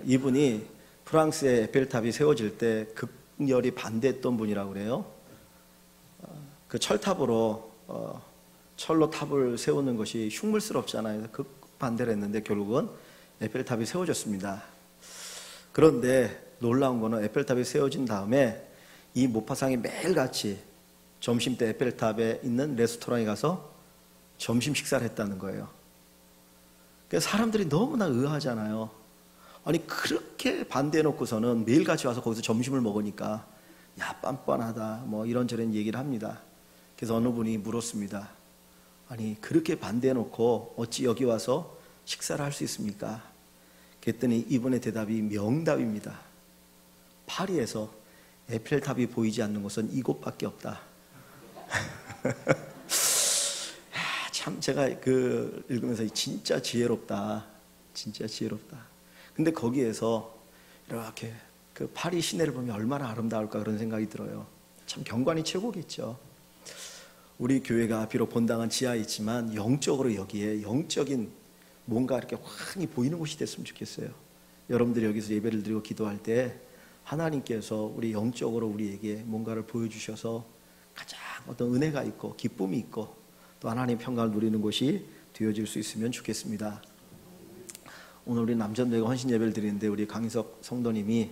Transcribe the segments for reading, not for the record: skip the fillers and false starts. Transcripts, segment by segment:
이분이 프랑스의 에펠탑이 세워질 때 극렬히 반대했던 분이라고 그래요. 그 철탑으로 철로 탑을 세우는 것이 흉물스럽잖아요. 극반대를 했는데 결국은 에펠탑이 세워졌습니다. 그런데 놀라운 거는 에펠탑이 세워진 다음에 이 모파상이 매일같이 점심때 에펠탑에 있는 레스토랑에 가서 점심 식사를 했다는 거예요. 그래서 사람들이 너무나 의아하잖아요. 아니 그렇게 반대해놓고서는 매일같이 와서 거기서 점심을 먹으니까 야 빤빤하다 뭐 이런저런 얘기를 합니다. 그래서 어느 분이 물었습니다. 아니 그렇게 반대해놓고 어찌 여기 와서 식사를 할 수 있습니까? 그랬더니 이분의 대답이 명답입니다. 파리에서 에펠탑이 보이지 않는 곳은 이곳밖에 없다. 참 제가 읽으면서 진짜 지혜롭다. 진짜 지혜롭다. 근데 거기에서 이렇게 그 파리 시내를 보면 얼마나 아름다울까 그런 생각이 들어요. 참 경관이 최고겠죠. 우리 교회가 비록 본당은 지하에 있지만 영적으로 여기에 영적인 뭔가 이렇게 환히 보이는 곳이 됐으면 좋겠어요. 여러분들이 여기서 예배를 드리고 기도할 때 하나님께서 우리 영적으로 우리에게 뭔가를 보여주셔서 가장 어떤 은혜가 있고 기쁨이 있고 또 하나님의 평강을 누리는 곳이 되어질 수 있으면 좋겠습니다. 오늘 우리 남전도회가 헌신 예배를 드리는데 우리 강희석 성도님이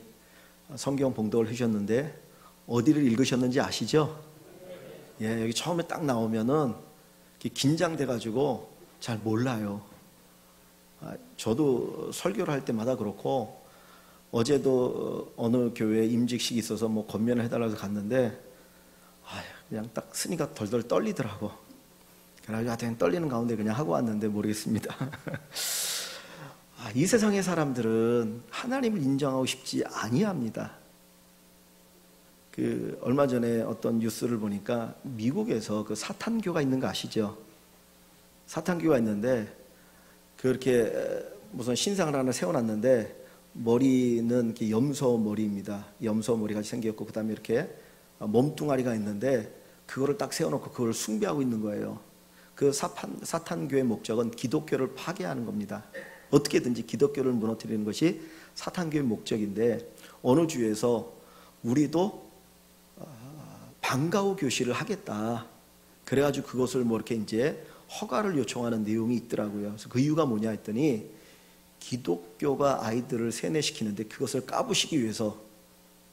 성경 봉독을 하셨는데 어디를 읽으셨는지 아시죠? 예, 여기 처음에 딱 나오면은 긴장돼가지고 잘 몰라요. 저도 설교를 할 때마다 그렇고 어제도 어느 교회에 임직식이 있어서 뭐 권면을 해달라고 해서 갔는데 그냥 딱 스니가 덜덜 떨리더라고. 그래가지고 그냥 떨리는 가운데 그냥 하고 왔는데 모르겠습니다. 이 세상의 사람들은 하나님을 인정하고 싶지 아니합니다. 얼마 전에 어떤 뉴스를 보니까 미국에서 그 사탄교가 있는 거 아시죠? 사탄교가 있는데 그렇게 무슨 신상을 하나 세워놨는데 머리는 이렇게 염소 머리입니다. 염소 머리 같이 생겼고 그 다음에 이렇게 몸뚱아리가 있는데 그거를 딱 세워놓고 그걸 숭배하고 있는 거예요. 그 사탄교의 목적은 기독교를 파괴하는 겁니다. 어떻게든지 기독교를 무너뜨리는 것이 사탄교의 목적인데 어느 주에서 우리도 방과후 교실을 하겠다. 그래가지고 그것을 뭐 이렇게 이제 허가를 요청하는 내용이 있더라고요. 그래서 그 이유가 뭐냐 했더니 기독교가 아이들을 세뇌시키는데 그것을 까부시기 위해서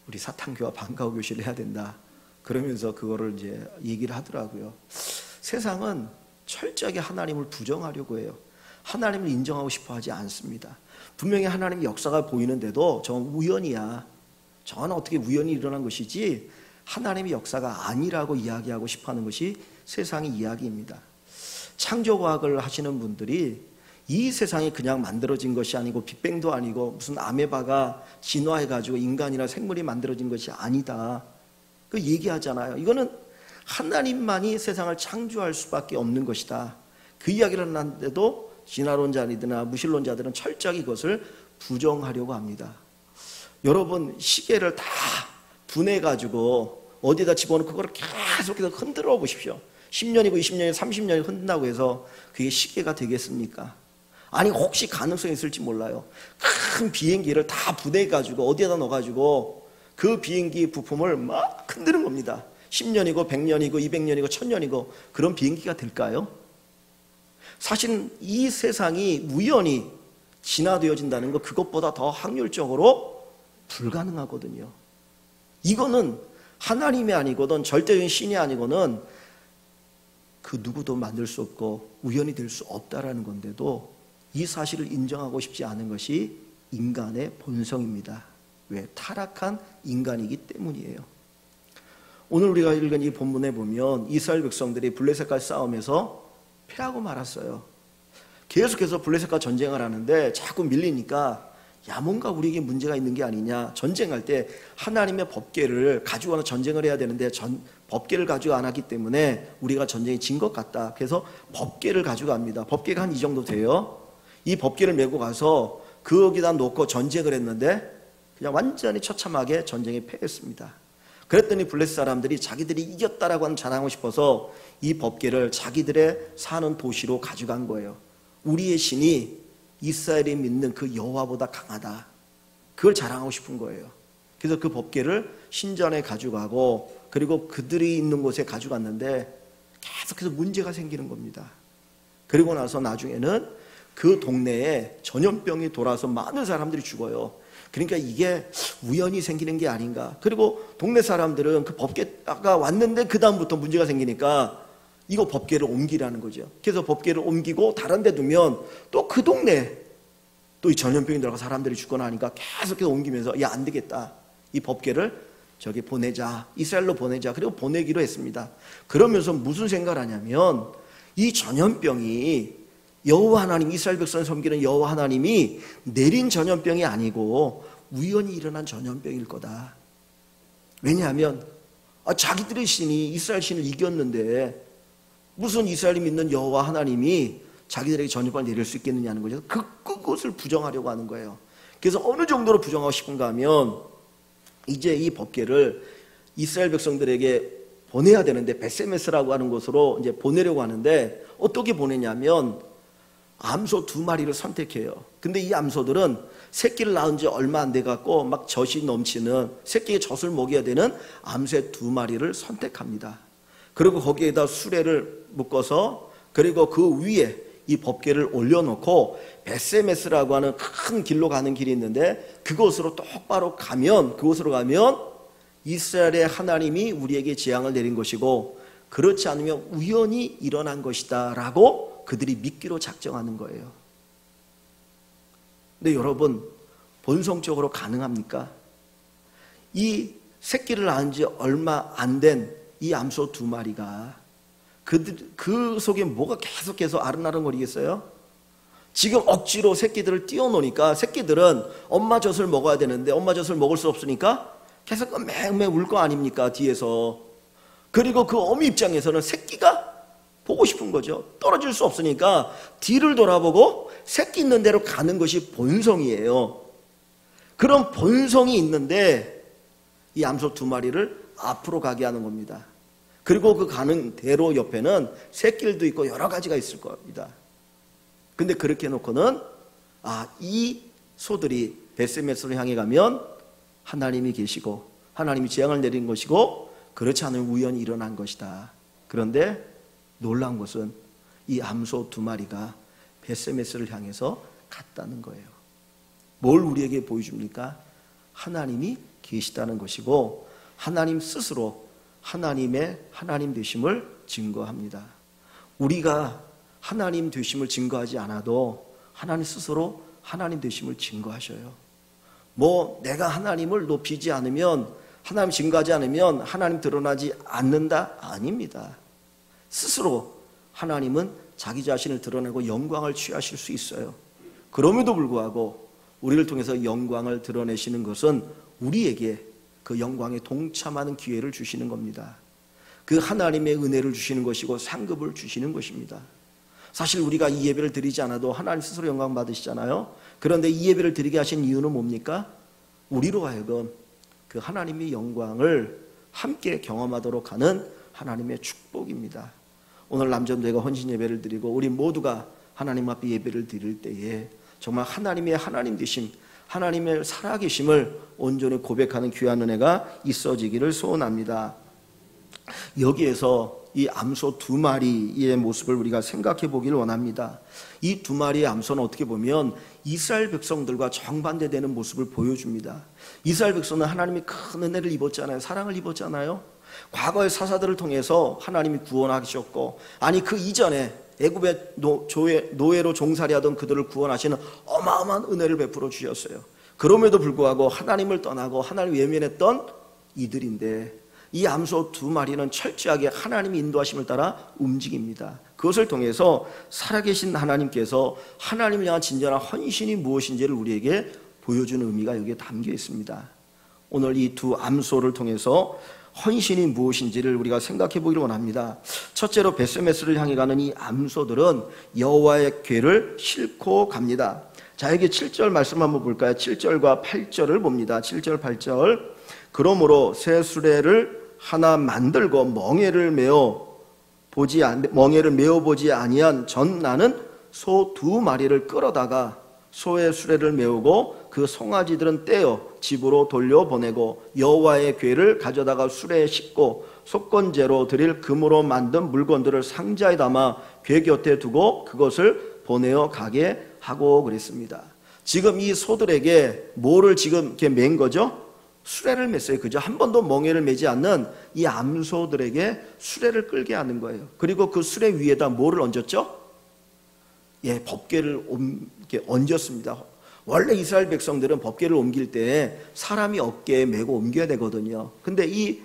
우리 사탄교와 방과후 교실을 해야 된다. 그러면서 그거를 이제 얘기를 하더라고요. 세상은 철저하게 하나님을 부정하려고 해요. 하나님을 인정하고 싶어 하지 않습니다. 분명히 하나님의 역사가 보이는데도 저건 우연이야. 저건 어떻게 우연히 일어난 것이지 하나님의 역사가 아니라고 이야기하고 싶어 하는 것이 세상의 이야기입니다. 창조과학을 하시는 분들이 이 세상이 그냥 만들어진 것이 아니고 빅뱅도 아니고 무슨 아메바가 진화해가지고 인간이나 생물이 만들어진 것이 아니다. 그 얘기하잖아요. 이거는 하나님만이 세상을 창조할 수밖에 없는 것이다. 그 이야기를 하는데도 진화론자들이나 무신론자들은 철저하게 이것을 부정하려고 합니다. 여러분 시계를 다 분해가지고 어디다 집어넣고 그걸 계속해서 흔들어 보십시오. 10년이고 20년이고 30년이 흔든다고 해서 그게 시계가 되겠습니까? 아니 혹시 가능성이 있을지 몰라요. 큰 비행기를 다 분해가지고 어디에다 넣어가지고 그 비행기 부품을 막 흔드는 겁니다. 10년이고 100년이고 200년이고 1000년이고 그런 비행기가 될까요? 사실은 이 세상이 우연히 진화되어진다는 것 그것보다 더 확률적으로 불가능하거든요. 이거는 하나님이 아니거든 절대적인 신이 아니고는 그 누구도 만들 수 없고 우연히 될 수 없다라는 건데도 이 사실을 인정하고 싶지 않은 것이 인간의 본성입니다. 왜? 타락한 인간이기 때문이에요. 오늘 우리가 읽은 이 본문에 보면 이스라엘 백성들이 블레셋과 싸움에서 패하고 말았어요. 계속해서 블레셋과 전쟁을 하는데 자꾸 밀리니까 야 뭔가 우리에게 문제가 있는 게 아니냐. 전쟁할 때 하나님의 법궤를 가지고 와서 전쟁을 해야 되는데 법궤를 가지고 안 하기 때문에 우리가 전쟁에 진 것 같다. 그래서 법궤를 가지고 갑니다. 법궤가 한 이 정도 돼요. 이 법궤를 메고 가서 거기다 놓고 전쟁을 했는데 그냥 완전히 처참하게 전쟁에 패했습니다. 그랬더니 블레셋 사람들이 자기들이 이겼다라고 하는 자랑하고 싶어서 이 법궤를 자기들의 사는 도시로 가져간 거예요. 우리의 신이 이스라엘이 믿는 그 여호와보다 강하다. 그걸 자랑하고 싶은 거예요. 그래서 그 법궤를 신전에 가져가고 그리고 그들이 있는 곳에 가져갔는데 계속해서 문제가 생기는 겁니다. 그리고 나서 나중에는 그 동네에 전염병이 돌아서 많은 사람들이 죽어요. 그러니까 이게 우연히 생기는 게 아닌가. 그리고 동네 사람들은 그 법궤가 왔는데 그 다음부터 문제가 생기니까 이거 법궤를 옮기라는 거죠. 그래서 법궤를 옮기고 다른 데 두면 또 그 동네에 또 이 전염병이 들어가 사람들이 죽거나 하니까 계속해서 옮기면서 야, 안 되겠다. 이 법궤를 저기 보내자. 이스라엘로 보내자. 그리고 보내기로 했습니다. 그러면서 무슨 생각을 하냐면 이 전염병이 여호와 하나님, 이스라엘 백성을 섬기는 여호와 하나님이 내린 전염병이 아니고 우연히 일어난 전염병일 거다. 왜냐하면 자기들의 신이 이스라엘 신을 이겼는데 무슨 이스라엘이 믿는 여호와 하나님이 자기들에게 전염병을 내릴 수 있겠느냐는 거죠. 그것을 부정하려고 하는 거예요. 그래서 어느 정도로 부정하고 싶은가 하면 이제 이 법궤를 이스라엘 백성들에게 보내야 되는데 베세메스라고 하는 곳으로 이제 보내려고 하는데 어떻게 보내냐면 암소 2마리를 선택해요. 근데 이 암소들은 새끼를 낳은 지 얼마 안 돼 갖고 막 젖이 넘치는 새끼의 젖을 먹여야 되는 암새 2마리를 선택합니다. 그리고 거기에다 수레를 묶어서 그리고 그 위에 이 법궤를 올려놓고 베세메스라고 하는 큰 길로 가는 길이 있는데 그곳으로 똑바로 가면 그곳으로 가면 이스라엘의 하나님이 우리에게 재앙을 내린 것이고 그렇지 않으면 우연히 일어난 것이다 라고 그들이 믿기로 작정하는 거예요. 근데 여러분 본성적으로 가능합니까? 이 새끼를 낳은 지 얼마 안 된 이 암소 2마리가 그 속에 뭐가 계속해서 아른아른거리겠어요? 지금 억지로 새끼들을 띄워놓으니까 새끼들은 엄마 젖을 먹어야 되는데 엄마 젖을 먹을 수 없으니까 계속 맹맹 울 거 아닙니까 뒤에서. 그리고 그 어미 입장에서는 새끼가 보고 싶은 거죠. 떨어질 수 없으니까 뒤를 돌아보고 새끼 있는 대로 가는 것이 본성이에요. 그런 본성이 있는데 이 암소 2마리를 앞으로 가게 하는 겁니다. 그리고 그 가는 대로 옆에는 새끼들도 있고 여러 가지가 있을 겁니다. 근데 그렇게 해놓고는 이 소들이 베세메스로 향해 가면 하나님이 계시고 하나님이 재앙을 내린 것이고 그렇지 않으면 우연히 일어난 것이다. 그런데 놀라운 것은 이 암소 2마리가 베세메스를 향해서 갔다는 거예요. 뭘 우리에게 보여줍니까? 하나님이 계시다는 것이고 하나님 스스로 하나님의 하나님 되심을 증거합니다. 우리가 하나님 되심을 증거하지 않아도 하나님 스스로 하나님 되심을 증거하셔요. 내가 하나님을 높이지 않으면 하나님 증거하지 않으면 하나님 드러나지 않는다? 아닙니다. 스스로 하나님은 자기 자신을 드러내고 영광을 취하실 수 있어요. 그럼에도 불구하고 우리를 통해서 영광을 드러내시는 것은 우리에게 그 영광에 동참하는 기회를 주시는 겁니다. 그 하나님의 은혜를 주시는 것이고 상급을 주시는 것입니다. 사실 우리가 이 예배를 드리지 않아도 하나님 스스로 영광 받으시잖아요. 그런데 이 예배를 드리게 하신 이유는 뭡니까? 우리로 하여금 그 하나님의 영광을 함께 경험하도록 하는 하나님의 축복입니다. 오늘 남전도회가 헌신 예배를 드리고 우리 모두가 하나님 앞에 예배를 드릴 때에 정말 하나님의 하나님 되심, 하나님의 살아계심을 온전히 고백하는 귀한 은혜가 있어지기를 소원합니다. 여기에서 이 암소 2마리의 모습을 우리가 생각해 보기를 원합니다. 이 2마리의 암소는 어떻게 보면 이스라엘 백성들과 정반대되는 모습을 보여줍니다. 이스라엘 백성은 하나님이 큰 은혜를 입었잖아요. 사랑을 입었잖아요. 과거의 사사들을 통해서 하나님이 구원하셨고 그 이전에 애굽의 노예로 종살이 하던 그들을 구원하시는 어마어마한 은혜를 베풀어 주셨어요. 그럼에도 불구하고 하나님을 떠나고 하나님을 외면했던 이들인데 이 암소 2마리는 철저하게 하나님의 인도하심을 따라 움직입니다. 그것을 통해서 살아계신 하나님께서 하나님을 향한 진정한 헌신이 무엇인지를 우리에게 보여주는 의미가 여기에 담겨 있습니다. 오늘 이 2 암소를 통해서 헌신이 무엇인지를 우리가 생각해 보기를 원합니다. 첫째로 베세메스를 향해 가는 이 암소들은 여호와의 궤를 싣고 갑니다. 자, 여기 7절 말씀 한번 볼까요? 7절과 8절을 봅니다. 7절 8절. 그러므로 새 수레를 하나 만들고 멍에를 메어 보지 아니한 전 나는 소 2마리를 끌어다가 소의 수레를 메우고 그 송아지들은 떼어 집으로 돌려보내고 여호와의 궤를 가져다가 수레에 싣고 속건제로 드릴 금으로 만든 물건들을 상자에 담아 궤 곁에 두고 그것을 보내어 가게 하고 그랬습니다. 지금 이 소들에게 뭐를 지금 이렇게 맨 거죠? 수레를 맸어요. 그죠? 한 번도 멍에를 매지 않는 이 암소들에게 수레를 끌게 하는 거예요. 그리고 그 수레 위에다 뭐를 얹었죠? 예, 법궤를 이렇게 얹었습니다. 원래 이스라엘 백성들은 법궤를 옮길 때 사람이 어깨에 메고 옮겨야 되거든요. 근데 이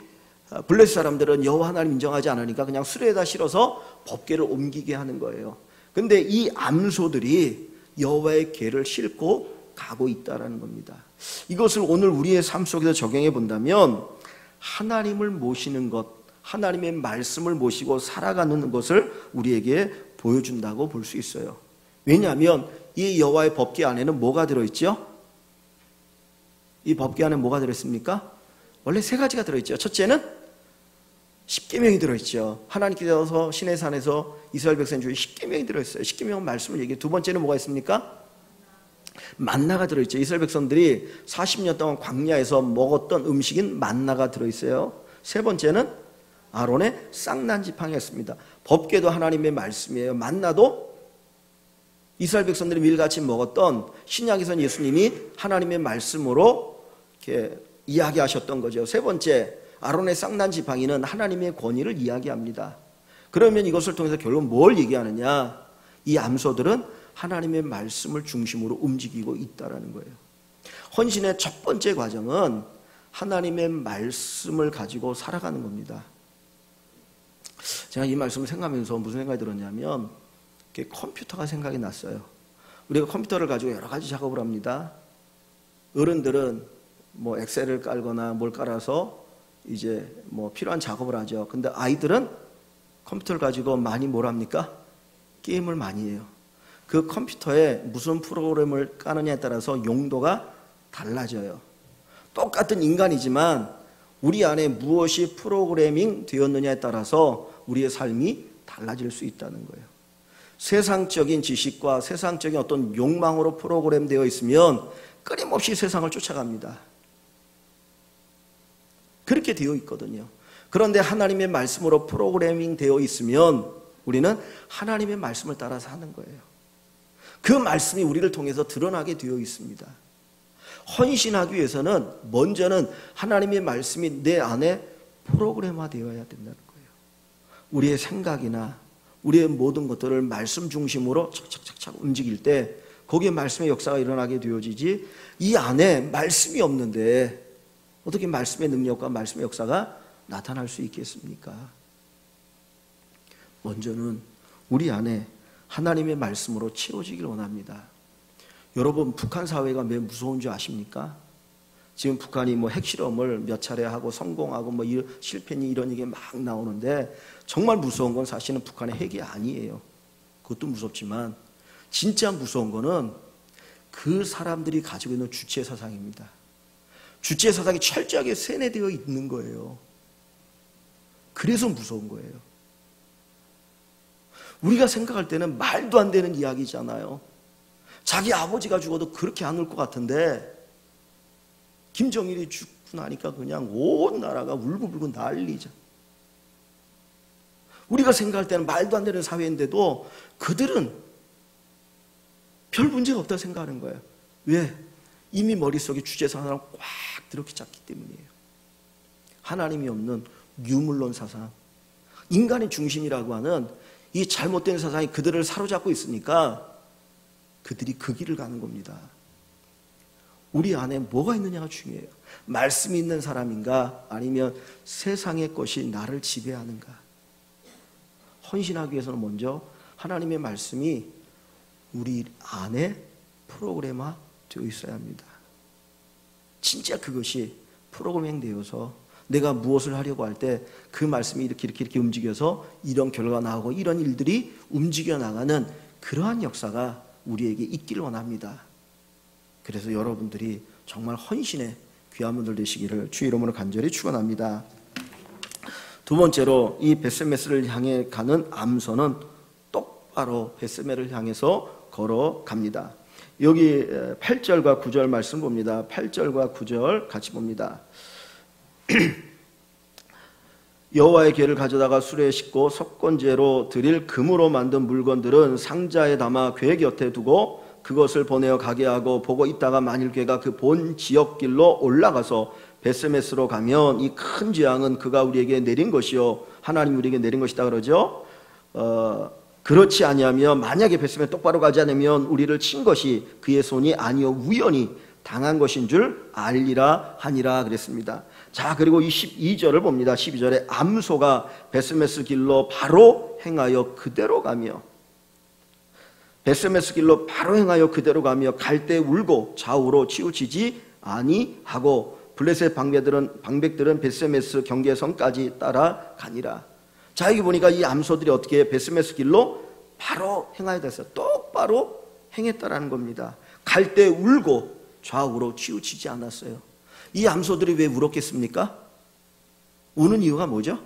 블레셋 사람들은 여호와 하나님 인정하지 않으니까 그냥 수레에다 실어서 법궤를 옮기게 하는 거예요. 근데 이 암소들이 여호와의 궤를 싣고 가고 있다라는 겁니다. 이것을 오늘 우리의 삶 속에서 적용해 본다면 하나님을 모시는 것, 하나님의 말씀을 모시고 살아가는 것을 우리에게 보여준다고 볼 수 있어요. 왜냐하면 이 여호와의 법궤 안에는 뭐가 들어있죠? 이 법궤 안에 뭐가 들어있습니까? 원래 세 가지가 들어있죠. 첫째는 십계명이 들어있죠. 하나님께서 시내산에서 이스라엘 백성 중에 십계명이 들어있어요. 십계명은 말씀을 얘기해요. 두 번째는 뭐가 있습니까? 만나가 들어있죠. 이스라엘 백성들이 40년 동안 광야에서 먹었던 음식인 만나가 들어있어요. 세 번째는 아론의 쌍난지팡이였습니다. 법궤도 하나님의 말씀이에요. 만나도 이스라엘 백성들이 밀같이 먹었던 신약에서는 예수님이 하나님의 말씀으로 이렇게 이야기하셨던 거죠. 세 번째, 아론의 쌍난지팡이는 하나님의 권위를 이야기합니다. 그러면 이것을 통해서 결국 뭘 얘기하느냐? 이 암소들은 하나님의 말씀을 중심으로 움직이고 있다는 거예요. 헌신의 첫 번째 과정은 하나님의 말씀을 가지고 살아가는 겁니다. 제가 이 말씀을 생각하면서 무슨 생각이 들었냐면 컴퓨터가 생각이 났어요. 우리가 컴퓨터를 가지고 여러 가지 작업을 합니다. 어른들은 뭐 엑셀을 깔거나 뭘 깔아서 이제 뭐 필요한 작업을 하죠. 근데 아이들은 컴퓨터를 가지고 많이 뭘 합니까? 게임을 많이 해요. 그 컴퓨터에 무슨 프로그램을 까느냐에 따라서 용도가 달라져요. 똑같은 인간이지만 우리 안에 무엇이 프로그래밍 되었느냐에 따라서 우리의 삶이 달라질 수 있다는 거예요. 세상적인 지식과 세상적인 어떤 욕망으로 프로그램 되어 있으면 끊임없이 세상을 쫓아갑니다. 그렇게 되어 있거든요. 그런데 하나님의 말씀으로 프로그래밍 되어 있으면 우리는 하나님의 말씀을 따라 사는 거예요. 그 말씀이 우리를 통해서 드러나게 되어 있습니다. 헌신하기 위해서는 먼저는 하나님의 말씀이 내 안에 프로그램화 되어야 된다는 거예요. 우리의 생각이나 우리의 모든 것들을 말씀 중심으로 착착착착 움직일 때 거기에 말씀의 역사가 일어나게 되어지지, 이 안에 말씀이 없는데 어떻게 말씀의 능력과 말씀의 역사가 나타날 수 있겠습니까? 먼저는 우리 안에 하나님의 말씀으로 채워지길 원합니다. 여러분, 북한 사회가 왜 무서운 줄 아십니까? 지금 북한이 뭐 핵실험을 몇 차례 하고 성공하고 뭐 실패니 이런 얘기 막 나오는데, 정말 무서운 건 사실은 북한의 핵이 아니에요. 그것도 무섭지만 진짜 무서운 거는 그 사람들이 가지고 있는 주체 사상입니다. 주체 사상이 철저하게 세뇌되어 있는 거예요. 그래서 무서운 거예요. 우리가 생각할 때는 말도 안 되는 이야기잖아요. 자기 아버지가 죽어도 그렇게 안 울 것 같은데 김정일이 죽고 나니까 그냥 온 나라가 울고불고 난리죠. 우리가 생각할 때는 말도 안 되는 사회인데도 그들은 별 문제가 없다고 생각하는 거예요. 왜? 이미 머릿속에 주제사상을 꽉 들었기 짰기 때문이에요. 하나님이 없는 유물론 사상, 인간의 중심이라고 하는 이 잘못된 사상이 그들을 사로잡고 있으니까 그들이 그 길을 가는 겁니다. 우리 안에 뭐가 있느냐가 중요해요. 말씀이 있는 사람인가, 아니면 세상의 것이 나를 지배하는가. 헌신하기 위해서는 먼저 하나님의 말씀이 우리 안에 프로그램화 되어 있어야 합니다. 진짜 그것이 프로그래밍 되어서 내가 무엇을 하려고 할 때 그 말씀이 이렇게 움직여서 이런 결과가 나오고 이런 일들이 움직여 나가는 그러한 역사가 우리에게 있길 원합니다. 그래서 여러분들이 정말 헌신의 귀한 분들 되시기를 주의 이름으로 간절히 축원합니다. 두 번째로, 이 벳세메스를 향해 가는 암소는 똑바로 벳세메를 향해서 걸어갑니다. 여기 8절과 9절 말씀 봅니다. 8절과 9절 같이 봅니다. 여호와의 궤를 가져다가 수레에 싣고 속건제로 드릴 금으로 만든 물건들은 상자에 담아 궤 곁에 두고 그것을 보내어 가게 하고, 보고 있다가 만일 궤가 그 본 지역길로 올라가서 베스메스로 가면 이 큰 재앙은 그가 우리에게 내린 것이요 하나님 우리에게 내린 것이다 그러죠. 그렇지 아니하면 만약에 베스메스 똑바로 가지 않으면 우리를 친 것이 그의 손이 아니요 우연히 당한 것인 줄 알리라 하니라 그랬습니다. 자, 그리고 이 12절을 봅니다. 12절에 암소가 베스메스 길로 바로 행하여 그대로 가며, 베스메스 길로 바로 행하여 그대로 가며 갈 때 울고 좌우로 치우치지 아니하고 블레셋 방백들은 베스메스 경계선까지 따라가니라. 자, 여기 보니까 이 암소들이 어떻게 베스메스 길로 바로 행하여 됐어요. 똑바로 행했다라는 겁니다. 갈 때 울고 좌우로 치우치지 않았어요. 이 암소들이 왜 울었겠습니까? 우는 이유가 뭐죠?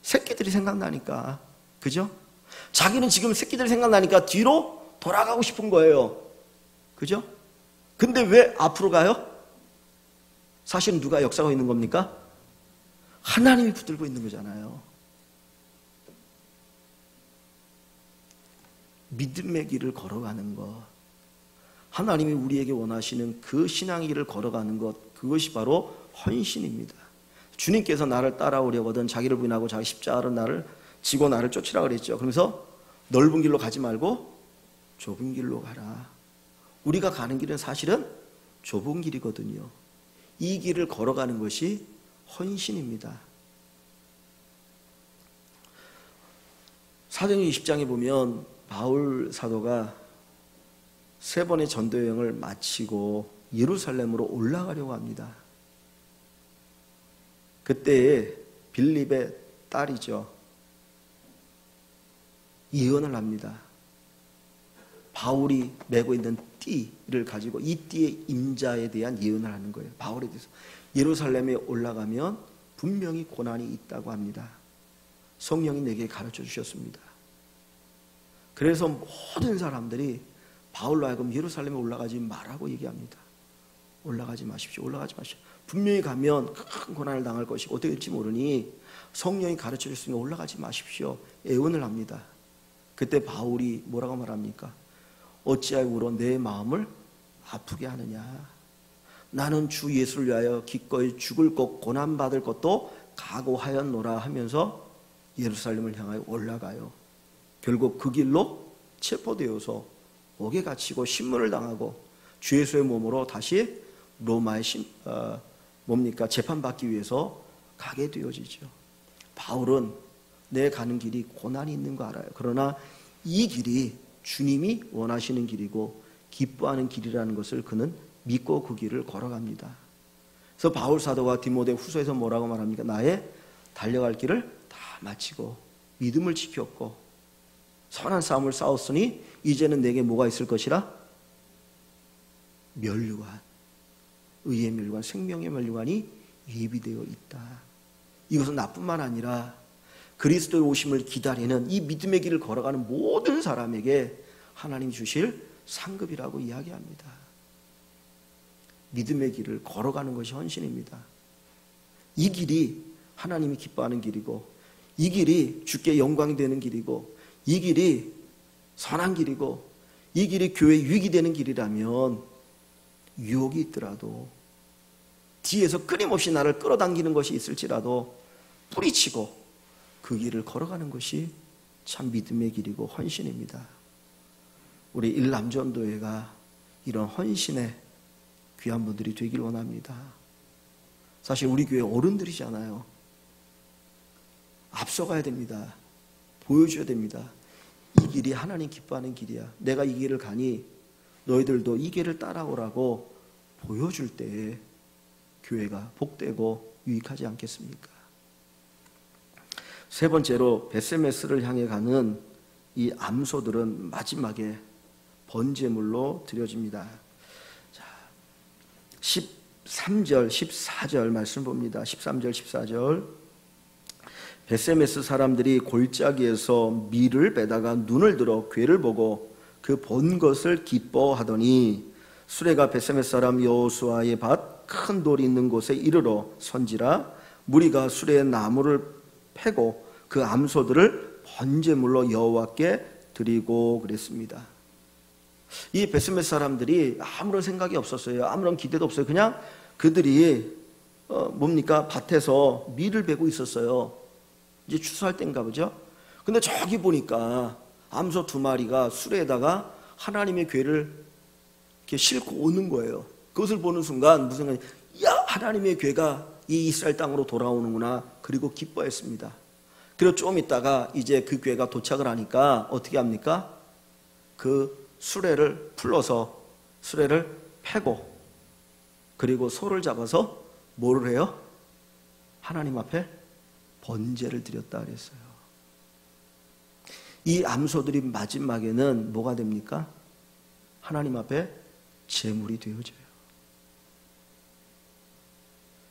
새끼들이 생각나니까. 그죠? 자기는 지금 새끼들이 생각나니까 뒤로 돌아가고 싶은 거예요. 그죠? 근데 왜 앞으로 가요? 사실은 누가 역사가 있는 겁니까? 하나님이 붙들고 있는 거잖아요. 믿음의 길을 걸어가는 것, 하나님이 우리에게 원하시는 그 신앙의 길을 걸어가는 것, 그것이 바로 헌신입니다. 주님께서 나를 따라오려거든 자기를 부인하고 자기 십자가로 나를 지고 나를 쫓으라 그랬죠. 그러면서 넓은 길로 가지 말고 좁은 길로 가라. 우리가 가는 길은 사실은 좁은 길이거든요. 이 길을 걸어가는 것이 헌신입니다. 사도행전 20장에 보면 바울 사도가 3번의 전도 여행을 마치고 예루살렘으로 올라가려고 합니다. 그때에 빌립의 딸이죠, 예언을 합니다. 바울이 메고 있는 띠를 가지고 이 띠의 임자에 대한 예언을 하는 거예요. 바울에 대해서. 예루살렘에 올라가면 분명히 고난이 있다고 합니다. 성령이 내게 가르쳐 주셨습니다. 그래서 모든 사람들이 바울로 하여금 예루살렘에 올라가지 말라고 얘기합니다. 올라가지 마십시오. 올라가지 마십시오. 분명히 가면 큰 고난을 당할 것이고 어떻게 될지 모르니 성령이 가르쳐 주셨으니 올라가지 마십시오. 애원을 합니다. 그때 바울이 뭐라고 말합니까? 어찌하여 울어 내 마음을 아프게 하느냐. 나는 주 예수를 위하여 기꺼이 죽을 것 고난받을 것도 각오하였노라 하면서 예루살렘을 향하여 올라가요. 결국 그 길로 체포되어서 옥에 갇히고 신문을 당하고 주 예수의 몸으로 다시 로마에 재판받기 위해서 가게 되어지죠. 바울은 내 가는 길이 고난이 있는 거 알아요. 그러나 이 길이 주님이 원하시는 길이고 기뻐하는 길이라는 것을 그는 믿고 그 길을 걸어갑니다. 그래서 바울 사도가 디모데 후서에서 뭐라고 말합니까? 나의 달려갈 길을 다 마치고 믿음을 지켰고 선한 싸움을 싸웠으니 이제는 내게 뭐가 있을 것이라? 면류관, 의의 면류관, 생명의 면류관이 예비되어 있다. 이것은 나뿐만 아니라 그리스도의 오심을 기다리는 이 믿음의 길을 걸어가는 모든 사람에게 하나님 주실 상급이라고 이야기합니다. 믿음의 길을 걸어가는 것이 헌신입니다. 이 길이 하나님이 기뻐하는 길이고 이 길이 주께 영광이 되는 길이고 이 길이 선한 길이고 이 길이 교회에 유익이 되는 길이라면 유혹이 있더라도 뒤에서 끊임없이 나를 끌어당기는 것이 있을지라도 뿌리치고 그 길을 걸어가는 것이 참 믿음의 길이고 헌신입니다. 우리 일남전도회가 이런 헌신의 귀한 분들이 되길 원합니다. 사실 우리 교회 어른들이잖아요. 앞서가야 됩니다. 보여줘야 됩니다. 이 길이 하나님 기뻐하는 길이야. 내가 이 길을 가니 너희들도 이 길을 따라오라고 보여줄 때에 교회가 복되고 유익하지 않겠습니까? 세 번째로 베스메스를 향해 가는 이 암소들은 마지막에 번제물로 드려집니다. 자, 13절, 14절 말씀 봅니다. 13절, 14절. 베스메스 사람들이 골짜기에서 밀을 빼다가 눈을 들어 궤를 보고 그 본 것을 기뻐하더니 수레가 베세메스 사람 여호수아의 밭 큰 돌이 있는 곳에 이르러 선지라 무리가 수레의 나무를 패고 그 암소들을 번제물로 여호와께 드리고 그랬습니다. 이 베스메스 사람들이 아무런 생각이 없었어요. 아무런 기대도 없어요. 그냥 그들이 뭡니까? 밭에서 밀을 베고 있었어요. 이제 추수할 때인가 보죠. 근데 저기 보니까 암소 2마리가 수레에다가 하나님의 궤를 이렇게 싣고 오는 거예요. 그것을 보는 순간 무슨 생각이, 야, 하나님의 궤가 이 이스라엘 땅으로 돌아오는구나. 그리고 기뻐했습니다. 그리고 좀 있다가 이제 그 궤가 도착을 하니까 어떻게 합니까? 그 수레를 풀러서 수레를 패고 그리고 소를 잡아서 뭐를 해요? 하나님 앞에 번제를 드렸다 그랬어요. 이 암소들이 마지막에는 뭐가 됩니까? 하나님 앞에 제물이 되어져요.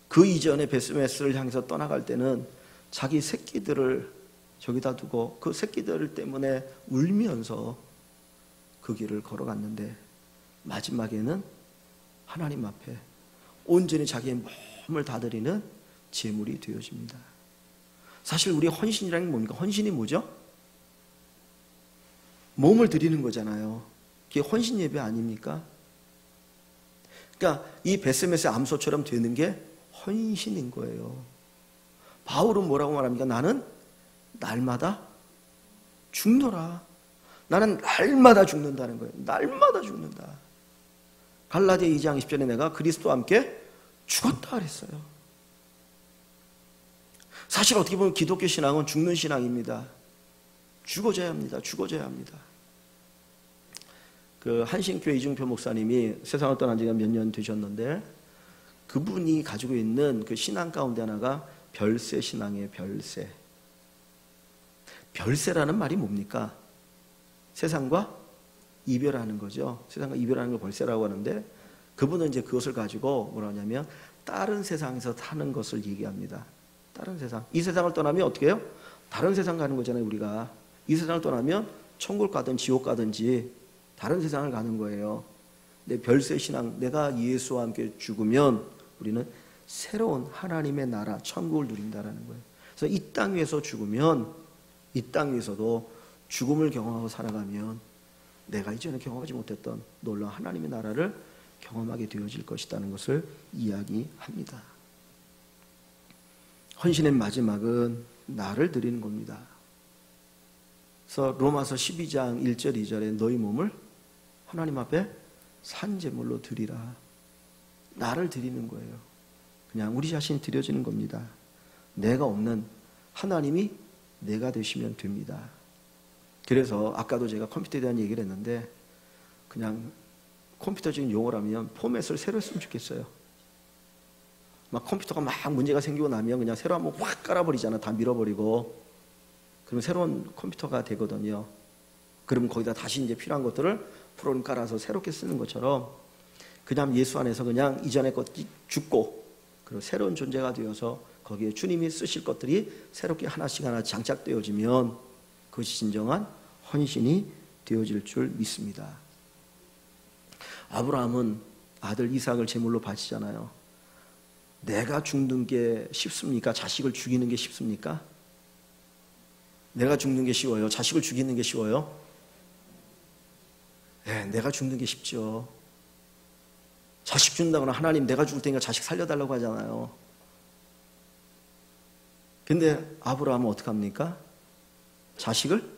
그 이전에 베스메스를 향해서 떠나갈 때는 자기 새끼들을 저기다 두고 그 새끼들 때문에 울면서 그 길을 걸어갔는데 마지막에는 하나님 앞에 온전히 자기의 몸을 다 드리는 제물이 되어집니다. 사실 우리 헌신이라는 게 뭡니까? 헌신이 뭐죠? 몸을 드리는 거잖아요. 그게 헌신 예배 아닙니까? 그러니까 이 베스메스의 암소처럼 되는 게 헌신인 거예요. 바울은 뭐라고 말합니까? 나는 날마다 죽노라. 나는 날마다 죽는다는 거예요. 날마다 죽는다. 갈라디아 2장 20절에 내가 그리스도와 함께 죽었다 그랬어요. 사실 어떻게 보면 기독교 신앙은 죽는 신앙입니다. 죽어져야 합니다. 죽어져야 합니다. 그 한신교회 이중표 목사님이 세상을 떠난 지가 몇 년 되셨는데 그분이 가지고 있는 그 신앙 가운데 하나가 별세 신앙이에요. 별세. 별세라는 말이 뭡니까? 세상과 이별하는 거죠. 세상과 이별하는 걸 별세라고 하는데 그분은 이제 그것을 가지고 뭐라 하냐면 다른 세상에서 사는 것을 얘기합니다. 다른 세상. 이 세상을 떠나면 어떻게 해요? 다른 세상 가는 거잖아요. 우리가. 이 세상을 떠나면 천국 가든 지옥 가든지 다른 세상을 가는 거예요. 근데 별세 신앙, 내가 예수와 함께 죽으면 우리는 새로운 하나님의 나라, 천국을 누린다라는 거예요. 그래서 이 땅 위에서 죽으면 이 땅 위에서도 죽음을 경험하고 살아가면 내가 이전에 경험하지 못했던 놀라운 하나님의 나라를 경험하게 되어질 것이라는 것을 이야기합니다. 헌신의 마지막은 나를 드리는 겁니다. 그래서 로마서 12장 1절 2절에 너희 몸을 하나님 앞에 산제물로 드리라. 나를 드리는 거예요. 그냥 우리 자신이 드려지는 겁니다. 내가 없는 하나님이 내가 되시면 됩니다. 그래서 아까도 제가 컴퓨터에 대한 얘기를 했는데 그냥 컴퓨터적인 용어로 하면 포맷을 새로 했으면 좋겠어요. 막 컴퓨터가 막 문제가 생기고 나면 그냥 새로 한번 확 깔아버리잖아. 다 밀어버리고. 그러면 새로운 컴퓨터가 되거든요. 그러면 거기다 다시 이제 필요한 것들을 프로그램 깔아서 새롭게 쓰는 것처럼 그냥 예수 안에서 그냥 이전의 것이 죽고 그리고 새로운 존재가 되어서 거기에 주님이 쓰실 것들이 새롭게 하나씩 하나 장착되어지면 그것이 진정한 헌신이 되어질 줄 믿습니다. 아브라함은 아들 이삭을 제물로 바치잖아요. 내가 죽는 게 쉽습니까? 자식을 죽이는 게 쉽습니까? 내가 죽는 게 쉬워요? 자식을 죽이는 게 쉬워요? 네, 내가 죽는 게 쉽죠. 자식 준다거나 하나님 내가 죽을 테니까 자식 살려달라고 하잖아요. 근데 아브라함은 어떡합니까? 자식을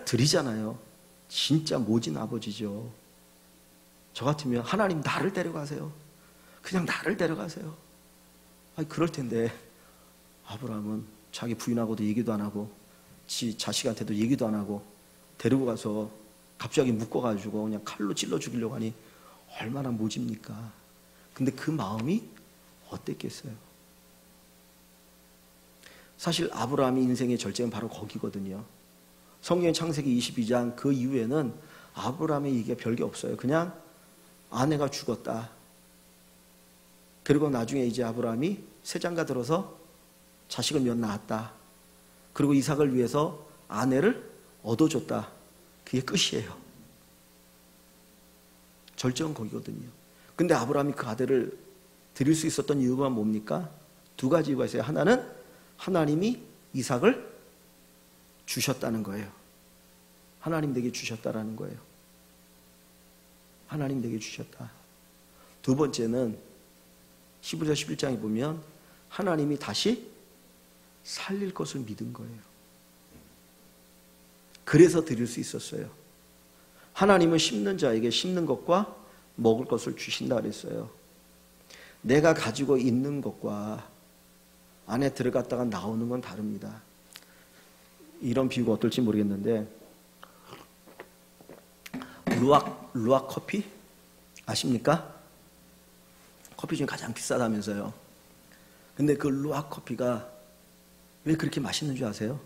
드리잖아요. 진짜 모진 아버지죠. 저 같으면 하나님 나를 데려가세요. 그냥 나를 데려가세요. 아니 그럴 텐데 아브라함은 자기 부인하고도 얘기도 안 하고 지 자식한테도 얘기도 안 하고 데리고 가서 갑자기 묶어가지고 그냥 칼로 찔러 죽이려고 하니 얼마나 모집니까? 근데 그 마음이 어땠겠어요? 사실 아브라함의 인생의 절정은 바로 거기거든요. 성경 창세기 22장 그 이후에는 아브라함의 얘기가 별게 없어요. 그냥 아내가 죽었다. 그리고 나중에 이제 아브라함이 새장가 들어서 자식을 몇 낳았다. 그리고 이삭을 위해서 아내를 얻어줬다. 그게 끝이에요. 절정은 거기거든요. 근데 아브라함이 그 아들을 드릴 수 있었던 이유가 뭡니까? 두 가지 이유가 있어요. 하나는 하나님이 이삭을 주셨다는 거예요. 하나님 내게 주셨다라는 거예요. 하나님 내게 주셨다. 두 번째는 히브리서 11장에 보면 하나님이 다시 살릴 것을 믿은 거예요. 그래서 드릴 수 있었어요. 하나님은 심는 자에게 심는 것과 먹을 것을 주신다 그랬어요. 내가 가지고 있는 것과 안에 들어갔다가 나오는 건 다릅니다. 이런 비유가 어떨지 모르겠는데 루악 커피 아십니까? 커피 중에 가장 비싸다면서요. 근데 그 루악 커피가 왜 그렇게 맛있는 줄 아세요?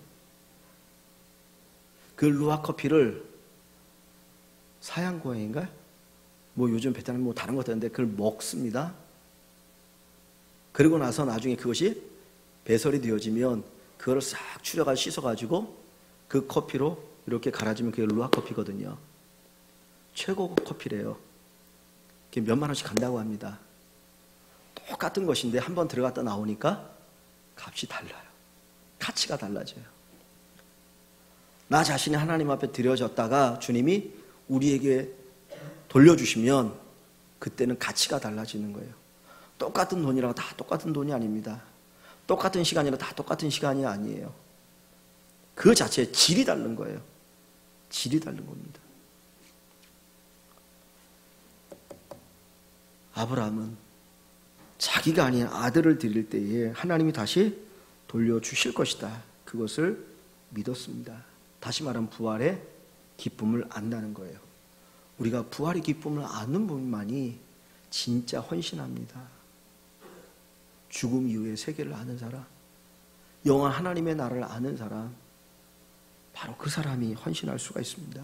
그 루악 커피를 사양 고양인가? 뭐 요즘 베트남 뭐 다른 것 같은데 그걸 먹습니다. 그리고 나서 나중에 그것이 배설이 되어지면 그거를 싹 추려가 씻어가지고 그 커피로 이렇게 갈아주면 그게 루악 커피거든요. 최고급 커피래요. 그게 몇만 원씩 간다고 합니다. 똑같은 것인데 한번 들어갔다 나오니까 값이 달라요. 가치가 달라져요. 나 자신이 하나님 앞에 드려졌다가 주님이 우리에게 돌려주시면 그때는 가치가 달라지는 거예요. 똑같은 돈이라고 다 똑같은 돈이 아닙니다. 똑같은 시간이라고 다 똑같은 시간이 아니에요. 그 자체의 질이 다른 거예요. 질이 다른 겁니다. 아브라함은 자기가 아닌 아들을 드릴 때에 하나님이 다시 돌려주실 것이다. 그것을 믿었습니다. 다시 말하면 부활의 기쁨을 안다는 거예요. 우리가 부활의 기쁨을 아는 분만이 진짜 헌신합니다. 죽음 이후의 세계를 아는 사람, 영원한 하나님의 나라를 아는 사람, 바로 그 사람이 헌신할 수가 있습니다.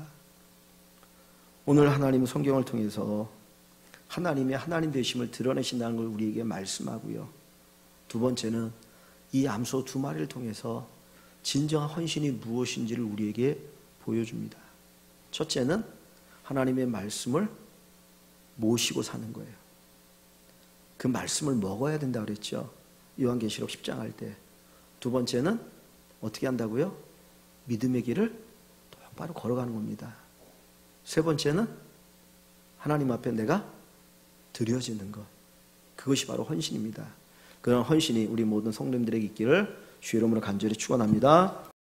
오늘 하나님은 성경을 통해서 하나님의 하나님 되심을 드러내신다는 걸 우리에게 말씀하고요. 두 번째는 이 암소 두 마리를 통해서 진정한 헌신이 무엇인지를 우리에게 보여줍니다. 첫째는 하나님의 말씀을 모시고 사는 거예요. 그 말씀을 먹어야 된다고 그랬죠. 요한계시록 10장 할 때. 두 번째는 어떻게 한다고요? 믿음의 길을 똑바로 걸어가는 겁니다. 세 번째는 하나님 앞에 내가 드려지는 것. 그것이 바로 헌신입니다. 그런 헌신이 우리 모든 성도님들에게 있기를 주의 이름으로 간절히 축원합니다.